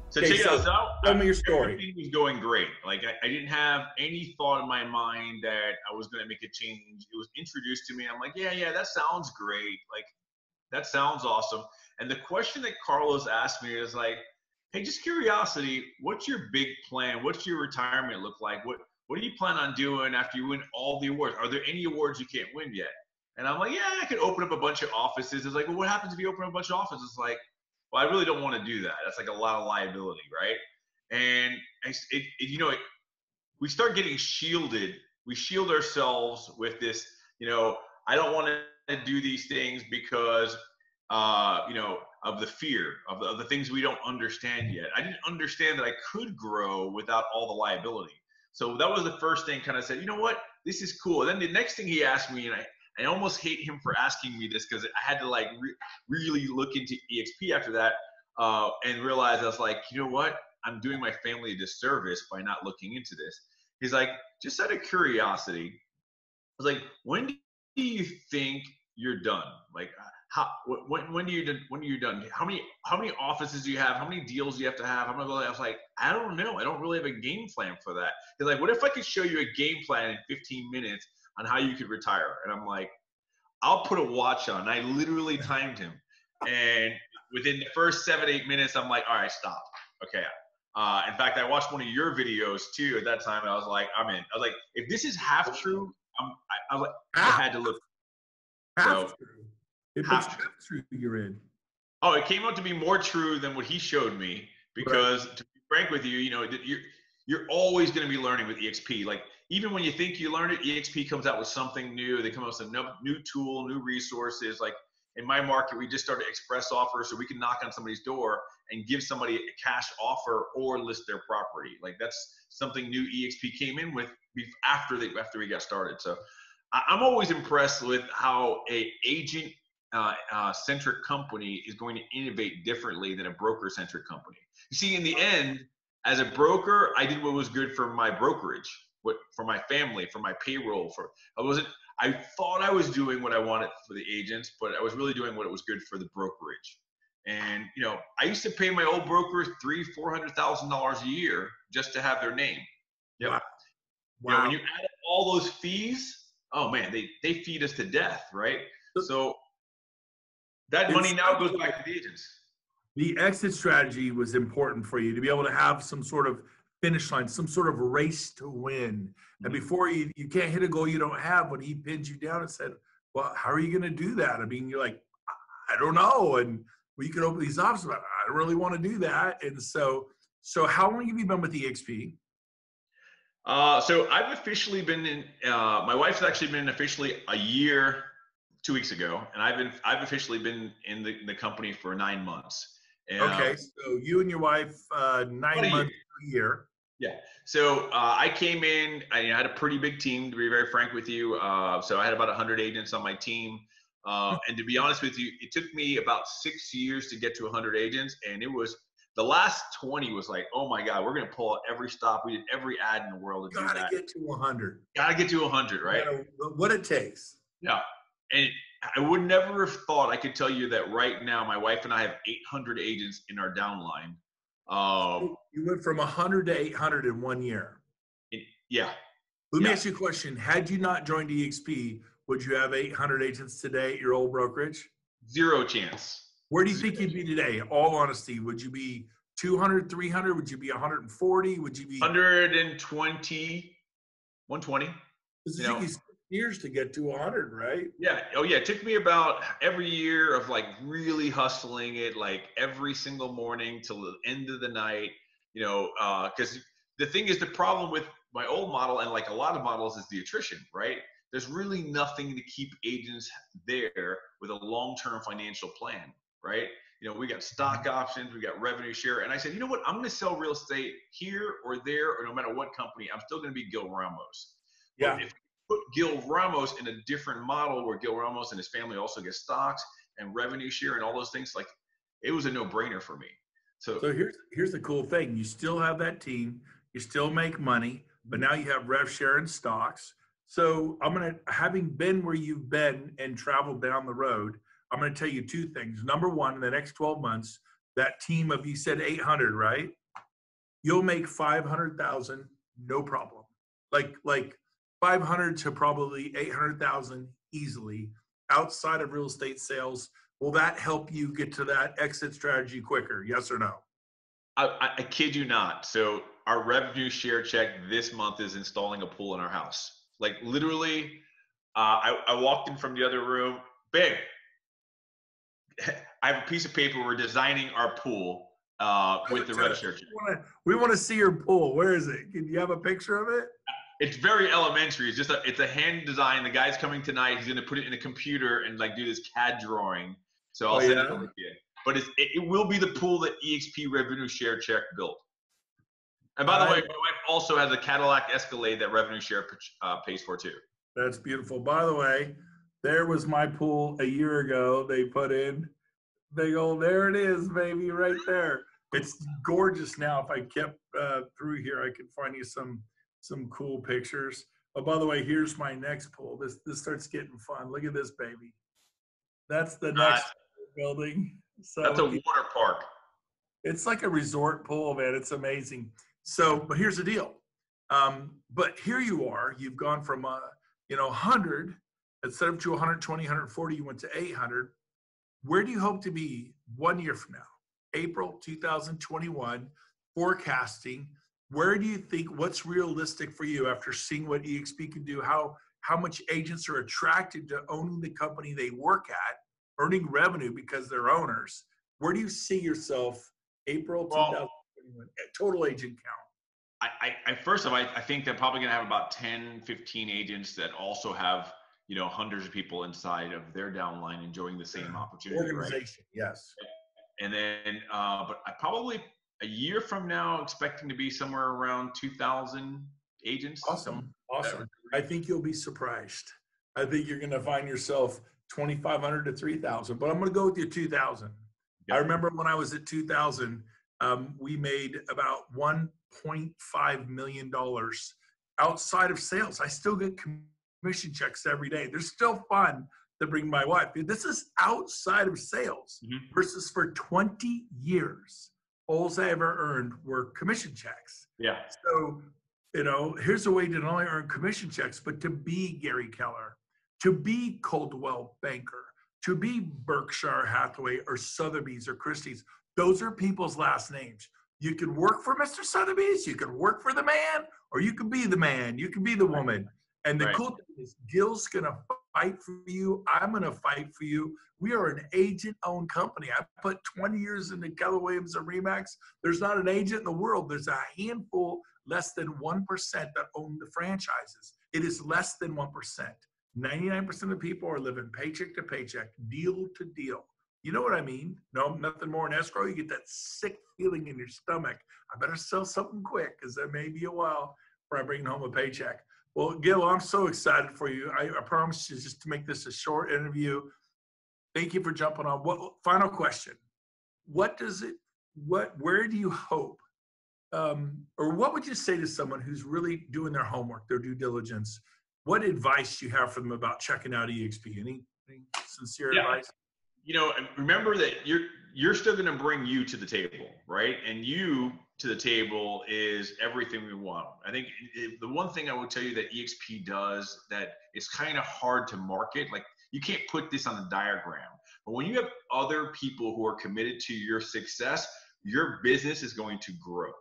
So Okay, check it out. so So tell me your story. everything was going great. Like I didn't have any thought in my mind that I was going to make a change. It was introduced to me. I'm like, yeah, that sounds great. Like that sounds awesome. And the question that Carlos asked me is like, hey, just curiosity, what's your big plan? What's your retirement look like? What do you plan on doing after you win all the awards? Are there any awards you can't win yet? And I'm like, yeah, I could open up a bunch of offices. It's like, well, what happens if you open up a bunch of offices? It's like, well, I really don't want to do that. That's like a lot of liability, right? And we start getting shielded. We shield ourselves with this, I don't want to do these things because, of the fear of the things we don't understand yet. I didn't understand that I could grow without all the liability. So that was the first thing. Kind of said, you know what, this is cool. And then the next thing he asked me, and I almost hate him for asking me this because I had to like really look into eXp after that and realize I was like, you know what, I'm doing my family a disservice by not looking into this. He's like, just out of curiosity, I was like, when do you think you're done? Like, when are you done? How many offices do you have? How many deals do you have to have? I was like, I don't know. I don't really have a game plan for that. He's like, what if I could show you a game plan in 15 minutes on how you could retire? And I'm like, I'll put a watch on. I literally timed him. And within the first 7-8 minutes, I'm like, all right, stop. Okay. In fact, I watched one of your videos too at that time. And I was like, I'm in. I was like, if this is half true, I was like, I had to look. Half true. It's half true you're in. Oh, it came out to be more true than what he showed me because, to be frank with you, you're always going to be learning with eXp. Like even when you think you learned it, eXp comes out with something new. They come out with a new tool, new resources. Like in my market, we just started express offers, so we can knock on somebody's door and give somebody a cash offer or list their property. Like that's something new eXp came in with after we got started. So I'm always impressed with how a agent centric company is going to innovate differently than a broker centric company. You see, in the end, as a broker, I did what was good for my brokerage, for my family, for my payroll. I thought I was doing what I wanted for the agents, but I was really doing what was good for the brokerage. And I used to pay my old brokers $300,000-$400,000 a year just to have their name. Yep. Wow. When you add up all those fees, oh man, they feed us to death, right? So that money now goes back to the agents. The exit strategy was important for you to be able to have some sort of finish line, some sort of race to win. And before you can't hit a goal you don't have. When he pinned you down and said, well, how are you going to do that? I mean, you're like, I don't know. And you could open these offices, but I don't really want to do that. And so how long have you been with eXp? So I've officially been in, my wife's actually been officially a year, 2 weeks ago, and I've officially been in the company for 9 months. And, okay, so you and your wife, 9 months to a year. Yeah. So I came in. I had a pretty big team, to be very frank with you. So I had about 100 agents on my team, and to be honest with you, it took me about 6 years to get to 100 agents, and it was the last 20 was like, oh my God, we're gonna pull out every stop. We did every ad in the world to do that. Gotta get to 100. Gotta get to 100, right? What it takes. Yeah. And I would never have thought I could tell you that right now, my wife and I have 800 agents in our downline. You went from 100 to 800 in 1 year. Yeah. Let me ask you a question. Had you not joined eXp, would you have 800 agents today at your old brokerage? Zero chance. Where do you think you'd be today? All honesty, would you be 200, 300? Would you be 140? Would you be 120, 120? It took you 6 years to get to 100, right? Yeah. Oh yeah. It took me about every year of like really hustling it, like every single morning till the end of the night, because the thing is, the problem with my old model and like a lot of models is the attrition, right? There's really nothing to keep agents there with a long-term financial plan, right? We got stock options, we got revenue share. And I said, you know what? I'm going to sell real estate here or there, or no matter what company, I'm still going to be Gil Ramos. Yeah. But if we put Gil Ramos in a different model where Gil Ramos and his family also get stocks and revenue share and all those things, like it was a no-brainer for me. So here's the cool thing. You still have that team, you still make money, but now you have rev share and stocks. So having been where you've been and traveled down the road, I'm going to tell you two things. Number one, in the next 12 months, that team of, you said 800, right? You'll make 500,000, no problem. Like 500 to probably 800,000 easily outside of real estate sales. Will that help you get to that exit strategy quicker? Yes or no? I kid you not. So our revenue share check this month is installing a pool in our house. Like literally, I walked in from the other room, babe. I have a piece of paper. We're designing our pool with the rev share check. We want to see your pool. Where is it? Can you have a picture of it? It's very elementary. It's a hand design. The guy's coming tonight. He's gonna put it in a computer and like do this CAD drawing. So I'll send it over to you. But it will be the pool that eXp revenue share check built. And by the way, my wife also has a Cadillac Escalade that revenue share pays for too. That's beautiful. By the way, there was my pool a year ago. They put in, they go, there it is, baby, right there. It's gorgeous now. If I kept through here, I could find you some cool pictures. Oh, by the way, here's my next pool. This starts getting fun. Look at this, baby. That's the next building. So that's a water park. It's like a resort pool, man. It's amazing. So, but here's the deal. But here you are. You've gone from 100 instead of to 120, 140. You went to 800. Where do you hope to be 1 year from now? April 2021. Forecasting. Where do you think? What's realistic for you after seeing what eXp can do? How much agents are attracted to owning the company they work at, earning revenue because they're owners? Where do you see yourself April 2021, total agent count? First of all, I think they're probably going to have about 10, 15 agents that also have, hundreds of people inside of their downline enjoying the same opportunity. Organization, right? Yes. And then, but I probably a year from now expecting to be somewhere around 2,000 agents. Awesome. I think you'll be surprised. I think you're going to find yourself 2,500 to 3,000, but I'm going to go with your 2,000. I remember when I was at 2,000, we made about $1.5 million outside of sales. I still get commission checks every day. They're still fun to bring my wife. This is outside of sales versus for 20 years. All I ever earned were commission checks. Yeah. So, here's a way to not only earn commission checks, but to be Gary Keller, to be Coldwell Banker, to be Berkshire Hathaway or Sotheby's or Christie's. Those are people's last names. You can work for Mr. Sotheby's, you can work for the man, or you can be the man, you can be the woman. And the cool thing is Gil's gonna fight for you. I'm gonna fight for you. We are an agent-owned company. I put 20 years into Keller Williams and RE/MAX. There's not an agent in the world. There's a handful, less than 1% that own the franchises. It is less than 1%. 99% of people are living paycheck to paycheck, deal to deal. You know what I mean? No, nothing more in escrow. You get that sick feeling in your stomach. I better sell something quick because there may be a while before I bring home a paycheck. Well, Gil, I'm so excited for you. I promise you just to make this a short interview. Thank you for jumping on. Final question. Where do you hope, or what would you say to someone who's really doing their homework, their due diligence? What advice do you have for them about checking out eXp? Any sincere advice? Remember that you're still going to bring you to the table, right? And you to the table is everything we want. I think the one thing I would tell you that eXp does that it's kind of hard to market, like you can't put this on a diagram, but when you have other people who are committed to your success, your business is going to grow,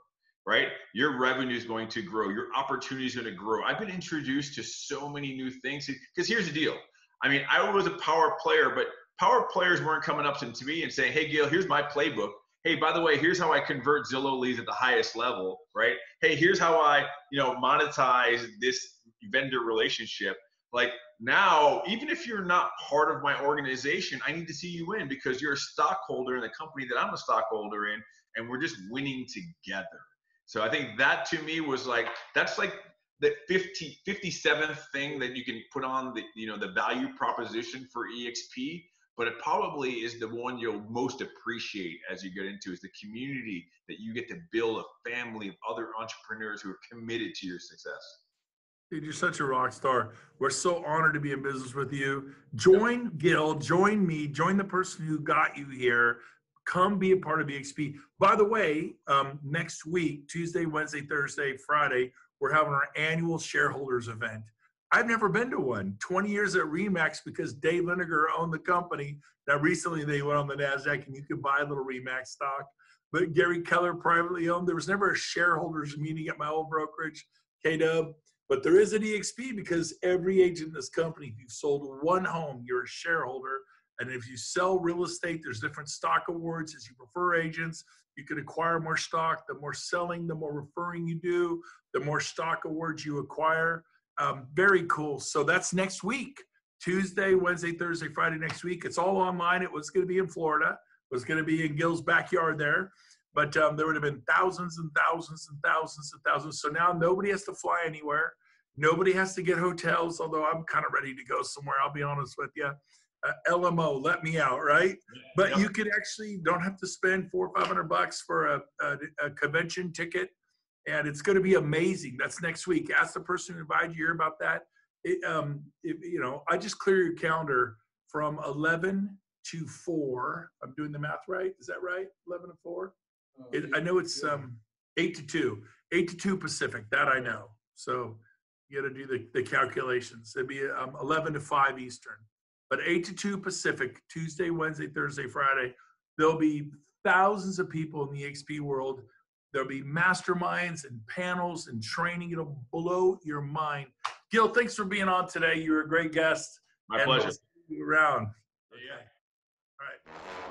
right? Your revenue is going to grow. Your opportunity is going to grow. I've been introduced to so many new things because here's the deal. I mean, I was a power player, but power players weren't coming up to me and saying, hey, Gil, here's my playbook. Hey, by the way, here's how I convert Zillow leads at the highest level, right? Hey, here's how I, monetize this vendor relationship. Like now, even if you're not part of my organization, I need to see you in because you're a stockholder in the company that I'm a stockholder in, and we're just winning together. So I think that to me was like, that's like the 57th thing that you can put on the, the value proposition for eXp. But it probably is the one you'll most appreciate as you get into is the community that you get to build a family of other entrepreneurs who are committed to your success. Dude, you're such a rock star. We're so honored to be in business with you. Join Gil, join me, join the person who got you here. Come be a part of eXp. By the way, next week, Tuesday, Wednesday, Thursday, Friday, we're having our annual shareholders event. I've never been to one. 20 years at Remax because Dave Lineker owned the company. Now, recently they went on the NASDAQ and you could buy a little Remax stock. But Gary Keller privately owned. There was never a shareholders meeting at my old brokerage, KW. But there is an eXp because every agent in this company, if you've sold one home, you're a shareholder. And if you sell real estate, there's different stock awards. As you prefer agents, you can acquire more stock. The more selling, the more referring you do, the more stock awards you acquire. Very cool. So that's next week, Tuesday, Wednesday, Thursday, Friday next week. It's all online. It was going to be in Florida. It was going to be in Gil's backyard there. But there would have been thousands and thousands and thousands and thousands. So now nobody has to fly anywhere. Nobody has to get hotels, although I'm kind of ready to go somewhere. I'll be honest with you. LMO, let me out, right? But you could actually don't have to spend $400 or $500 for a convention ticket, and it's going to be amazing. That's next week. Ask the person who invited you about that. I just clear your calendar from 11 to 4. I'm doing the math right. Is that right? 11 to 4. I know it's 8 to 2. 8 to 2 Pacific. That I know. So you got to do the calculations. It'd be 11 to 5 Eastern. But 8 to 2 Pacific, Tuesday, Wednesday, Thursday, Friday, there'll be thousands of people in the eXp world. There'll be masterminds and panels and training. It'll blow your mind. Gil, thanks for being on today. You were a great guest. My pleasure. We'll see you around. Yeah. All right.